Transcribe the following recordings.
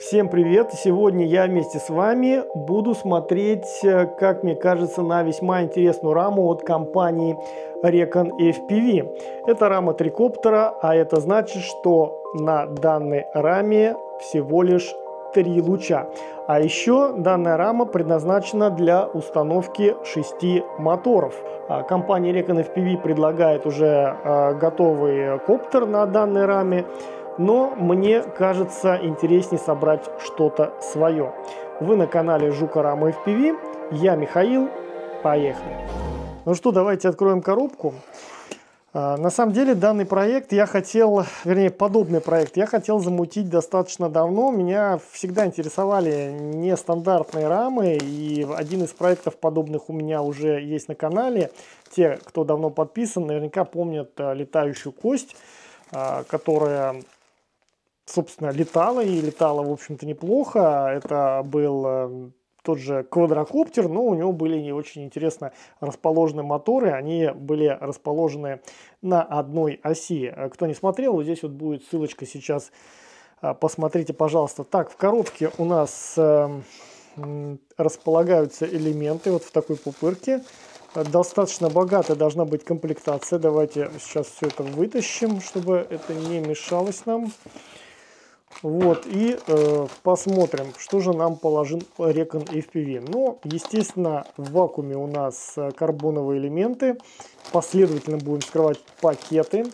Всем привет! Сегодня я вместе с вами буду смотреть, как мне кажется, на весьма интересную раму от компании Recon FPV. Это рама трикоптера, а это значит, что на данной раме всего лишь 3 луча. А еще данная рама предназначена для установки 6 моторов. Компания Recon FPV предлагает уже готовый коптер на данной раме. Но мне кажется интереснее собрать что-то свое. Вы на канале Жукарама FPV, я Михаил, поехали. Ну что, давайте откроем коробку. На самом деле данный проект я хотел, вернее подобный проект я хотел замутить достаточно давно. Меня всегда интересовали нестандартные рамы, и один из проектов подобных у меня уже есть на канале. Те, кто давно подписан, наверняка помнят летающую кость, которая, собственно, летала, и летала, в общем-то, неплохо. Это был тот же квадрокоптер, но у него были не очень интересно расположены моторы. Они были расположены на одной оси. Кто не смотрел, вот здесь вот будет ссылочка сейчас. Посмотрите, пожалуйста. Так, в коробке у нас располагаются элементы вот в такой пупырке. Достаточно богатая должна быть комплектация. Давайте сейчас все это вытащим, чтобы это не мешалось нам. Вот, и посмотрим, что же нам положил Recon FPV. Ну, естественно, в вакууме у нас карбоновые элементы. Последовательно будем вскрывать пакеты.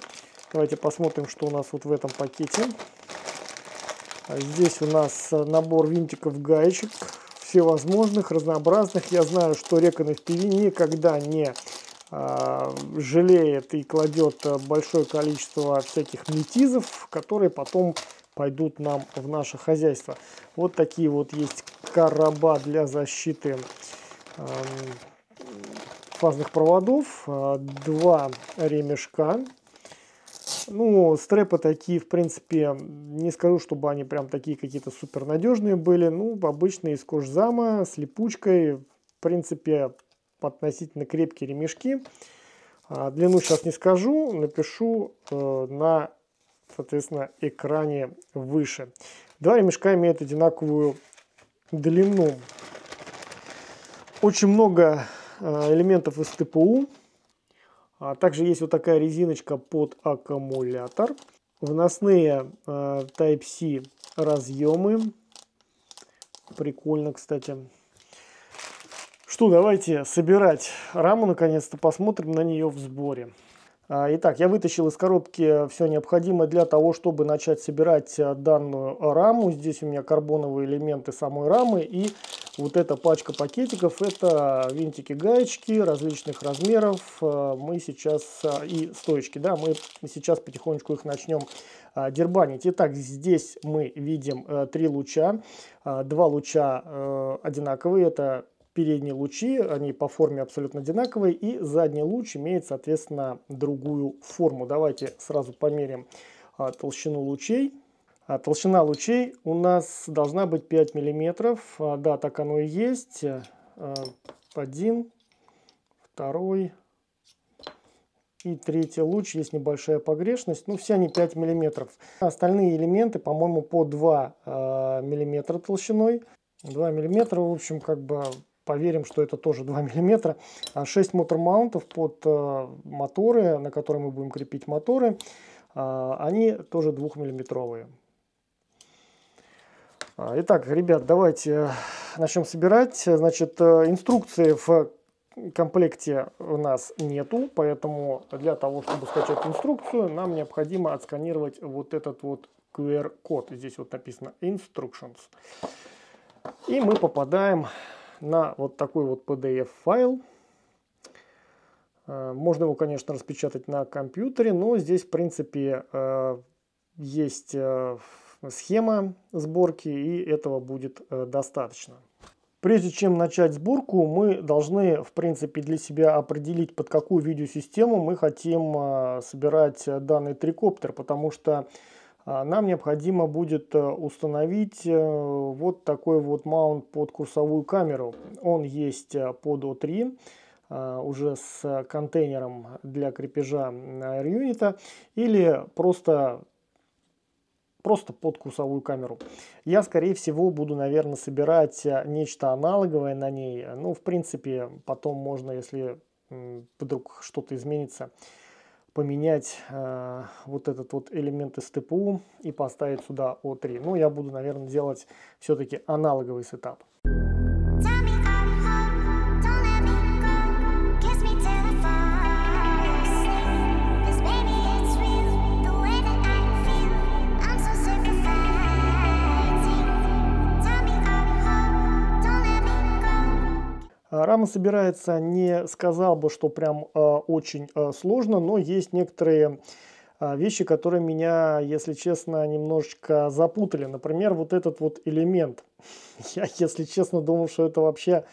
Давайте посмотрим, что у нас вот в этом пакете. Здесь у нас набор винтиков, гаечек, всевозможных, разнообразных. Я знаю, что Recon FPV никогда не жалеет и кладет большое количество всяких метизов, которые потом пойдут нам в наше хозяйство. Вот такие вот есть короба для защиты фазных проводов, 2 ремешка. Ну, стрэпы такие, в принципе, не скажу, чтобы они прям такие какие-то супер надежные были. Ну, обычные из кожзама с липучкой. В принципе, относительно крепкие ремешки. Длину сейчас не скажу, напишу на, соответственно, экране выше. 2 ремешка имеют одинаковую длину. Очень много элементов из ТПУ. Также есть вот такая резиночка под аккумулятор. Выносные Type-C разъемы. Прикольно, кстати. Что, давайте собирать раму, наконец-то посмотрим на нее в сборе. Итак, я вытащил из коробки все необходимое для того, чтобы начать собирать данную раму. Здесь у меня карбоновые элементы самой рамы и вот эта пачка пакетиков. Это винтики, гаечки различных размеров. Мы сейчас и стоечки, да, мы сейчас потихонечку их начнем дербанить. Итак, здесь мы видим 3 луча. 2 луча одинаковые, это передние лучи, они по форме абсолютно одинаковые, и задний луч имеет, соответственно, другую форму. Давайте сразу померим толщину лучей. Толщина лучей у нас должна быть 5 миллиметров. Да, так оно и есть. 1, 2 и 3 луч. Есть небольшая погрешность. Ну, все они 5 миллиметров. Остальные элементы, по-моему, по 2 миллиметра толщиной. 2 миллиметра, в общем, как бы поверим, что это тоже 2 миллиметра. 6 мотор-маунтов под моторы, на которые мы будем крепить моторы. Они тоже 2 миллиметровые. Итак, ребят, давайте начнем собирать. Значит, инструкции в комплекте у нас нету, поэтому для того, чтобы скачать инструкцию, нам необходимо отсканировать вот этот вот QR-код. Здесь вот написано Instructions. И мы попадаем на вот такой вот PDF-файл. Можно его, конечно, распечатать на компьютере, но здесь, в принципе, есть схема сборки, и этого будет достаточно. Прежде чем начать сборку, мы должны, в принципе, для себя определить, под какую видеосистему мы хотим собирать данный трикоптер, потому что нам необходимо будет установить вот такой вот маунт под курсовую камеру. Он есть под O3, уже с контейнером для крепежа AirUnit, или просто просто под курсовую камеру. Я, скорее всего, буду, наверное, собирать нечто аналоговое на ней. Ну, в принципе, потом можно, если вдруг что-то изменится, поменять вот этот вот элемент из ТПУ и поставить сюда О3. Ну, я буду, наверное, делать все-таки аналоговый сетап. Рама собирается, не сказал бы, что прям очень сложно, но есть некоторые вещи, которые меня, если честно, немножечко запутали. Например, вот этот вот элемент. Я, если честно, думал, что это вообще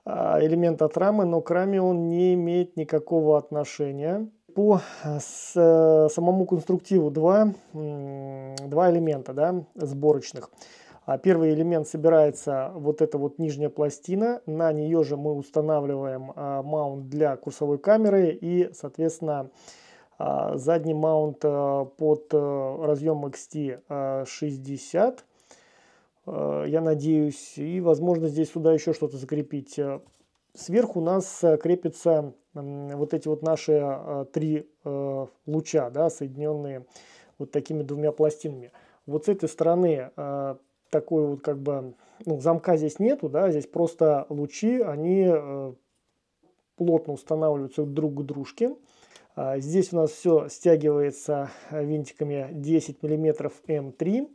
элемент от рамы, но к раме он не имеет никакого отношения. По самому конструктиву два элемента, да, сборочных. Первый элемент собирается вот эта вот нижняя пластина, на нее же мы устанавливаем маунт для курсовой камеры и, соответственно, задний маунт под разъем XT60, я надеюсь, и возможно здесь сюда еще что-то закрепить. Сверху у нас крепятся вот эти вот наши три луча, да, соединенные вот такими двумя пластинами. Вот с этой стороны такой вот как бы, ну, замка здесь нету, да, здесь просто лучи, они плотно устанавливаются друг к дружке. Здесь у нас все стягивается винтиками 10 мм М3.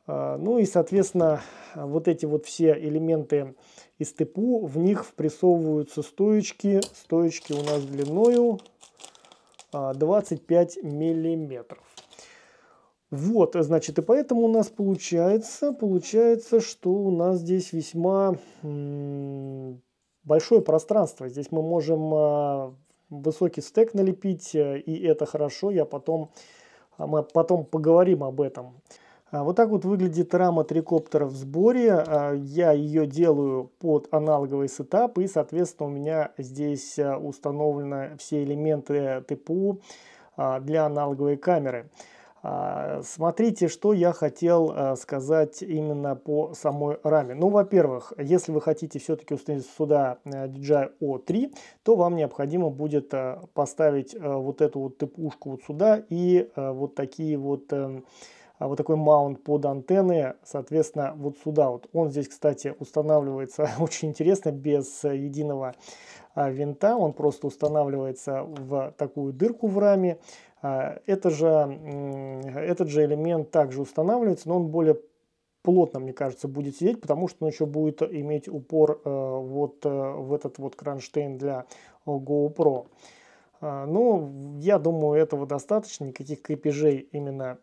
Ну и, соответственно, вот эти вот все элементы из ТПУ, в них впрессовываются стоечки. Стоечки у нас длиною 25 миллиметров. Вот, значит, и поэтому у нас получается, что у нас здесь весьма большое пространство. Здесь мы можем высокий стек налепить, и это хорошо. Мы потом поговорим об этом. Вот так вот выглядит рама трикоптера в сборе. Я ее делаю под аналоговый сетап, и, соответственно, у меня здесь установлены все элементы ТПУ для аналоговой камеры. Смотрите, что я хотел сказать именно по самой раме. Ну, во-первых, если вы хотите все-таки установить сюда DJI O3, то вам необходимо будет поставить вот эту вот ТПУшку вот сюда и вот такие вот... вот такой маунт под антенны, соответственно, вот сюда вот. Он здесь, кстати, устанавливается очень интересно, без единого винта. Он просто устанавливается в такую дырку в раме. Этот же элемент также устанавливается, но он более плотно, мне кажется, будет сидеть, потому что он еще будет иметь упор вот в этот вот кронштейн для GoPro. Ну, я думаю, этого достаточно, никаких крепежей именно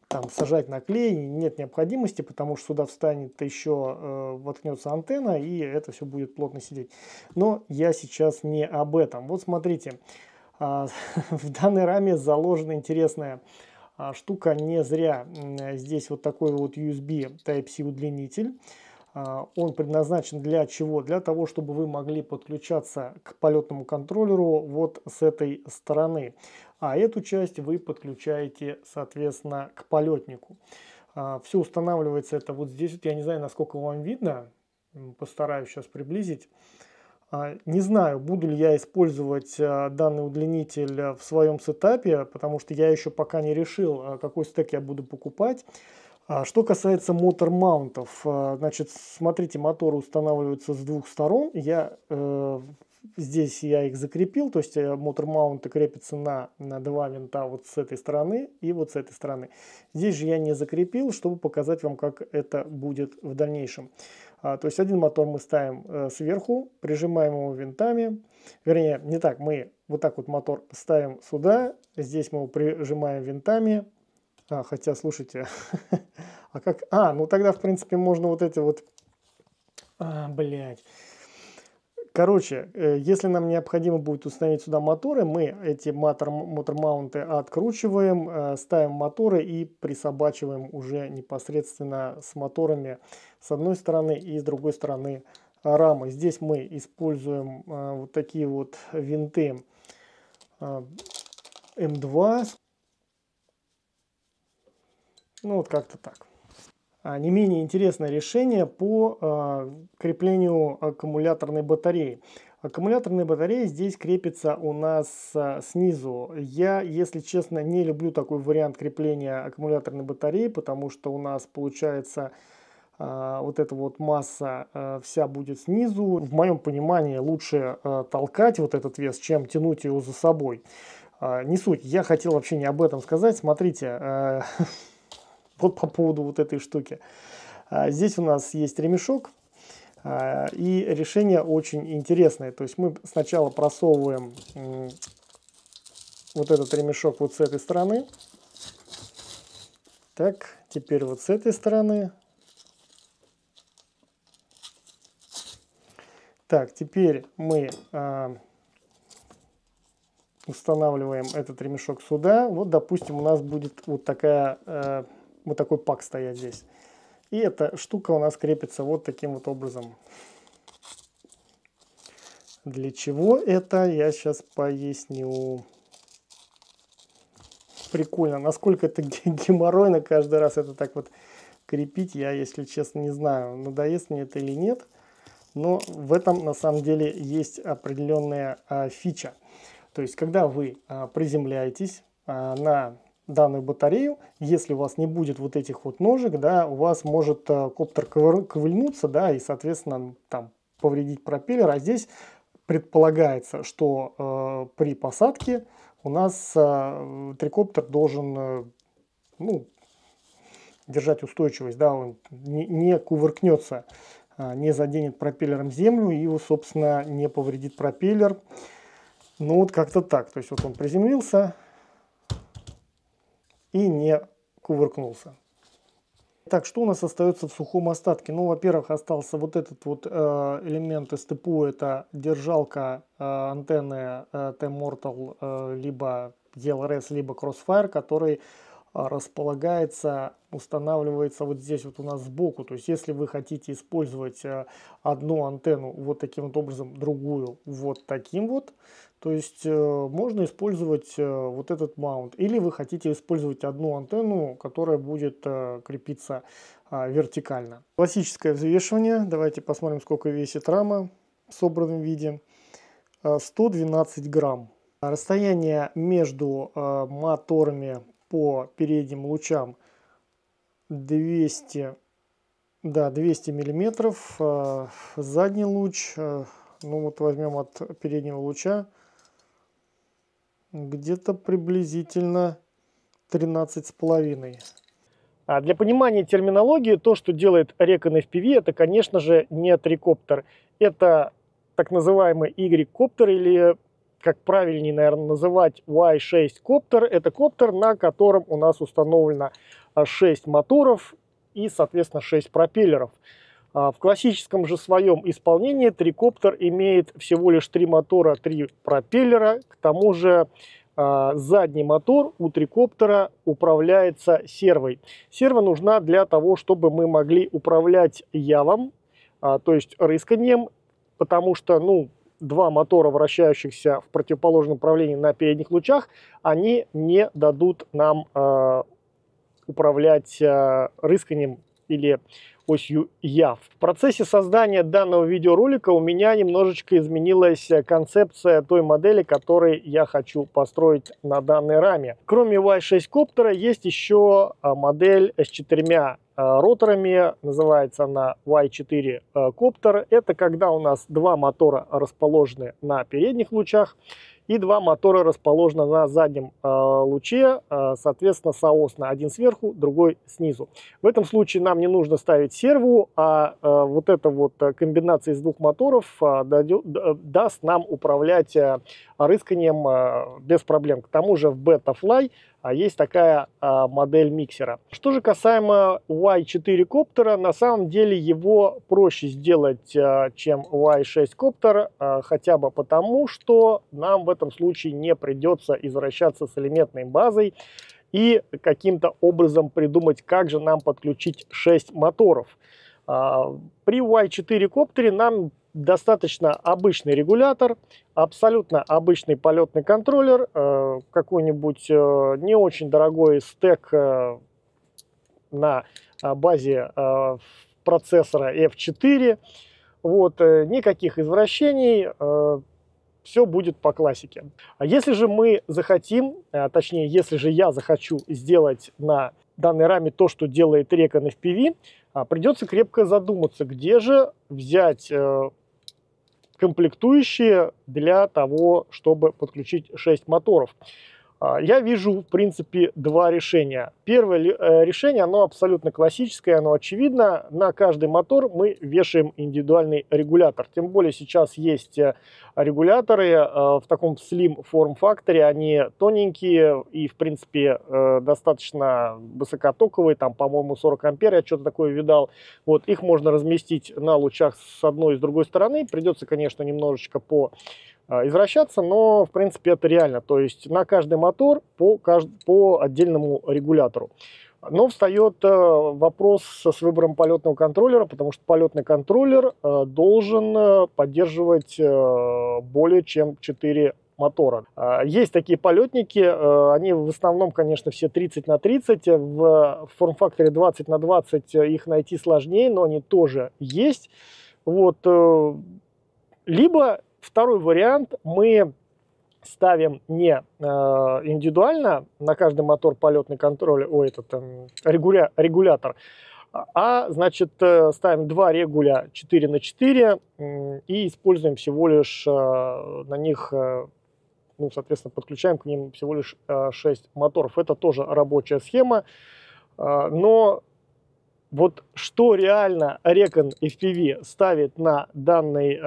там сажать на клей нет необходимости, потому что сюда встанет еще, воткнется антенна, и это все будет плотно сидеть. Но я сейчас не об этом. Вот смотрите, в данной раме заложена интересная штука, не зря. Здесь вот такой вот USB Type-C удлинитель. Он предназначен для чего? Для того, чтобы вы могли подключаться к полетному контроллеру вот с этой стороны. А эту часть вы подключаете, соответственно, к полетнику. Все устанавливается это вот здесь. Вот я не знаю, насколько вам видно. Постараюсь сейчас приблизить. Не знаю, буду ли я использовать данный удлинитель в своем сетапе, потому что я еще пока не решил, какой стек я буду покупать. Что касается мотор-маунтов, значит, смотрите, моторы устанавливаются с двух сторон. Здесь я их закрепил, то есть мотор-маунты крепятся на два винта вот с этой стороны и вот с этой стороны. Здесь же я не закрепил, чтобы показать вам, как это будет в дальнейшем. То есть один мотор мы ставим сверху, прижимаем его винтами. Вернее, не так, мы вот так вот мотор ставим сюда, здесь мы его прижимаем винтами. Хотя, слушайте, ну тогда, в принципе, можно вот эти вот... Блядь. Короче, если нам необходимо будет установить сюда моторы, мы эти мотор-маунты откручиваем, ставим моторы и присобачиваем уже непосредственно с моторами с одной стороны и с другой стороны рамы. Здесь мы используем вот такие вот винты М2. Ну вот как-то так. Не менее интересное решение по креплению аккумуляторной батареи. Аккумуляторная батарея здесь крепится у нас снизу. Я, если честно, не люблю такой вариант крепления аккумуляторной батареи, потому что у нас получается вот эта вот масса вся будет снизу. В моем понимании лучше толкать вот этот вес, чем тянуть его за собой. Не суть, я хотел вообще не об этом сказать. Смотрите, вот по поводу вот этой штуки. Здесь у нас есть ремешок, и решение очень интересное. То есть мы сначала просовываем вот этот ремешок вот с этой стороны. Так, теперь вот с этой стороны. Так, теперь мы устанавливаем этот ремешок сюда. Вот, допустим, у нас будет вот такой пак стоять здесь. И эта штука у нас крепится вот таким вот образом. Для чего это, я сейчас поясню. Прикольно. Насколько это геморройно каждый раз это так вот крепить, я, если честно, не знаю, надоест мне это или нет. Но в этом на самом деле есть определенная фича. То есть, когда вы приземляетесь на данную батарею, если у вас не будет вот этих вот ножек, да, у вас может коптер ковыльнуться, да, и, соответственно, там повредить пропеллер. А здесь предполагается, что при посадке у нас трикоптер должен держать устойчивость, да, он не кувыркнется, не заденет пропеллером землю и, собственно, не повредит пропеллер. Ну вот как-то так. То есть вот он приземлился и не кувыркнулся. Так, что у нас остается в сухом остатке? Ну, во-первых, остался вот этот вот элемент СТПУ. Это держалка антенны T-Mortal, либо ELRS, либо Crossfire, который располагается, устанавливается вот здесь вот у нас сбоку. То есть если вы хотите использовать одну антенну вот таким вот образом, другую вот таким вот, то есть можно использовать вот этот маунт. Или вы хотите использовать одну антенну, которая будет крепиться вертикально. Классическое взвешивание. Давайте посмотрим, сколько весит рама в собранном виде. 112 грамм. Расстояние между моторами по передним лучам 200 миллиметров. Задний луч, ну вот возьмем от переднего луча, где-то приблизительно 13,5. Для понимания терминологии, то, что делает Recon FPV, это, конечно же, не трикоптер. Это так называемый Y-коптер, или, как правильнее, наверное, называть, Y6 коптер. Это коптер, на котором у нас установлено 6 моторов и, соответственно, 6 пропеллеров. В классическом же своем исполнении трикоптер имеет всего лишь 3 мотора, 3 пропеллера. К тому же задний мотор у трикоптера управляется сервой. Серва нужна для того, чтобы мы могли управлять явом, то есть рысканием, потому что, ну, 2 мотора, вращающихся в противоположном направлении на передних лучах, они не дадут нам управлять рысканием или осью яв. В процессе создания данного видеоролика у меня немножечко изменилась концепция той модели, которую я хочу построить на данной раме. Кроме Y6 коптера есть еще модель с 4 роторами, называется она Y4 коптер. Это когда у нас 2 мотора расположены на передних лучах и 2 мотора расположены на заднем луче, соответственно, соосно. Один сверху, другой снизу. В этом случае нам не нужно ставить серву, а вот эта вот комбинация из 2 моторов даст нам управлять рысканием без проблем. К тому же в Betafly есть такая модель миксера. Что же касаемо Y4 коптера, на самом деле его проще сделать, чем Y6 коптер, хотя бы потому, что нам в этом случае не придется извращаться с элементной базой и каким-то образом придумать, как же нам подключить 6 моторов. При Y4 коптере нам достаточно обычный регулятор, абсолютно обычный полетный контроллер, какой-нибудь не очень дорогой стек на базе процессора F4. Вот, никаких извращений, все будет по классике. А если же мы захотим, точнее, если же я захочу сделать на данной раме то, что делает Recon FPV, придется крепко задуматься, где же взять комплектующие для того, чтобы подключить 6 моторов. Я вижу, в принципе, два решения. Первое решение, оно абсолютно классическое, оно очевидно. На каждый мотор мы вешаем индивидуальный регулятор. Тем более сейчас есть регуляторы в таком slim форм-факторе. Они тоненькие и, в принципе, достаточно высокотоковые. Там, по-моему, 40 ампер, я что-то такое видал. Вот, их можно разместить на лучах с одной и с другой стороны. Придется, конечно, немножечко извращаться, но в принципе это реально. То есть на каждый мотор по отдельному регулятору. Но встает вопрос с выбором полетного контроллера, потому что полетный контроллер должен поддерживать более чем 4 мотора. Есть такие полетники, они в основном, конечно, все 30 на 30, в форм-факторе 20 на 20 их найти сложнее, но они тоже есть. Вот. Либо второй вариант, мы ставим не индивидуально на каждый мотор полетный контроль, регулятор, а значит ставим два регуля 4 на 4 и используем всего лишь на них, ну, соответственно, подключаем к ним всего лишь 6 моторов. Это тоже рабочая схема, но вот что реально Recon FPV ставит на данный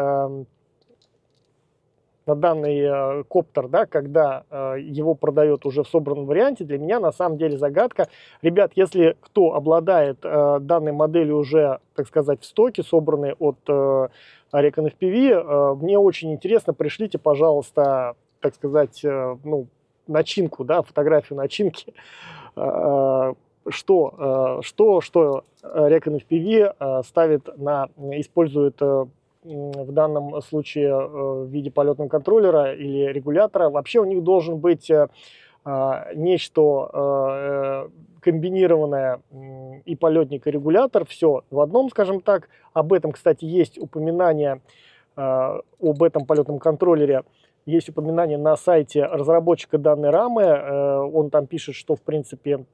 коптер, да, когда его продает уже в собранном варианте, для меня на самом деле загадка. Ребят, если кто обладает данной моделью уже, так сказать, в стоке, собранной от Recon FPV, мне очень интересно, пришлите, пожалуйста, так сказать, ну, начинку, да, фотографию начинки, что Recon FPV использует в данном случае в виде полетного контроллера или регулятора. Вообще у них должен быть нечто комбинированное, и полетник, и регулятор, все в одном, скажем так. Об этом, кстати, есть упоминание, об этом полетном контроллере, есть упоминание на сайте разработчика данной рамы. Он там пишет, что, в принципе,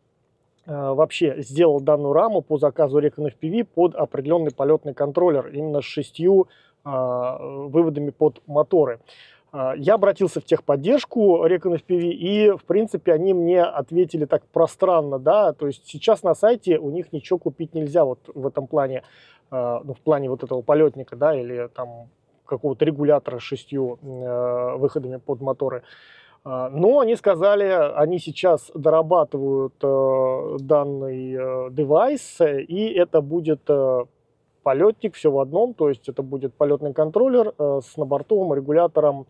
вообще сделал данную раму по заказу Recon FPV под определенный полетный контроллер, именно с 6 выводами под моторы. Я обратился в техподдержку Recon FPV, и, в принципе, они мне ответили так пространно, да, то есть сейчас на сайте у них ничего купить нельзя вот в этом плане, ну, в плане вот этого полетника, да, или там какого-то регулятора с 6 выходами под моторы. Но они сказали, они сейчас дорабатывают данный девайс, и это будет полетник, все в одном, то есть это будет полетный контроллер с набортовым регулятором,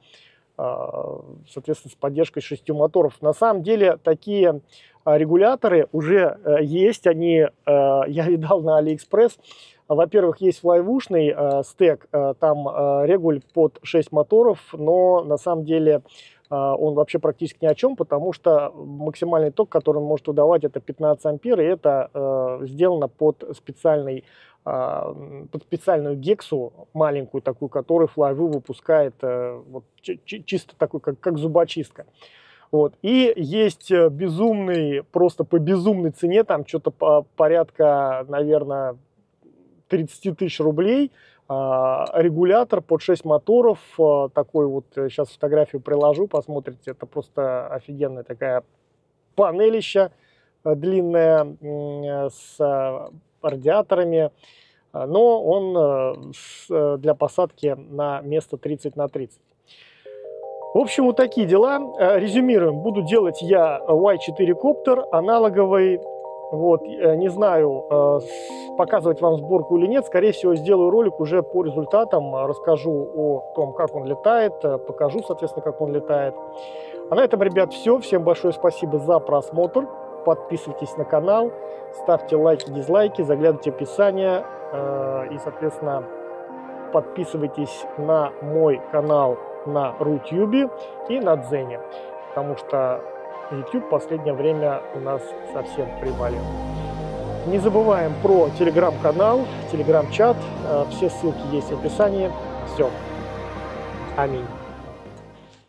соответственно, с поддержкой 6 моторов. На самом деле такие регуляторы уже есть, я видал на AliExpress. Во-первых, есть флайвушный стек, там регуль под 6 моторов, но на самом деле он вообще практически ни о чем, потому что максимальный ток, который он может выдавать, это 15 ампер, и это сделано под специальную гексу маленькую такую, которую Flywoo выпускает вот, чисто такой, как зубочистка. Вот. И есть безумный, просто по безумной цене, там что-то порядка, наверное, 30 тысяч рублей, регулятор под 6 моторов, такой вот, сейчас фотографию приложу, посмотрите, это просто офигенная такая панелища длинная с радиаторами, но он для посадки на место 30 на 30. В общем, вот такие дела. Резюмируем. Буду делать я Y4 коптер аналоговый. Вот, не знаю, показывать вам сборку или нет. Скорее всего, сделаю ролик уже по результатам. Расскажу о том, как он летает. Покажу, соответственно, как он летает. А на этом, ребят, все. Всем большое спасибо за просмотр. Подписывайтесь на канал. Ставьте лайки, дизлайки. Заглядывайте в описание. И, соответственно, подписывайтесь на мой канал на Рутюбе и на Дзене. Потому что YouTube в последнее время у нас совсем приболел. Не забываем про телеграм-канал, телеграм-чат. Все ссылки есть в описании. Все. Аминь.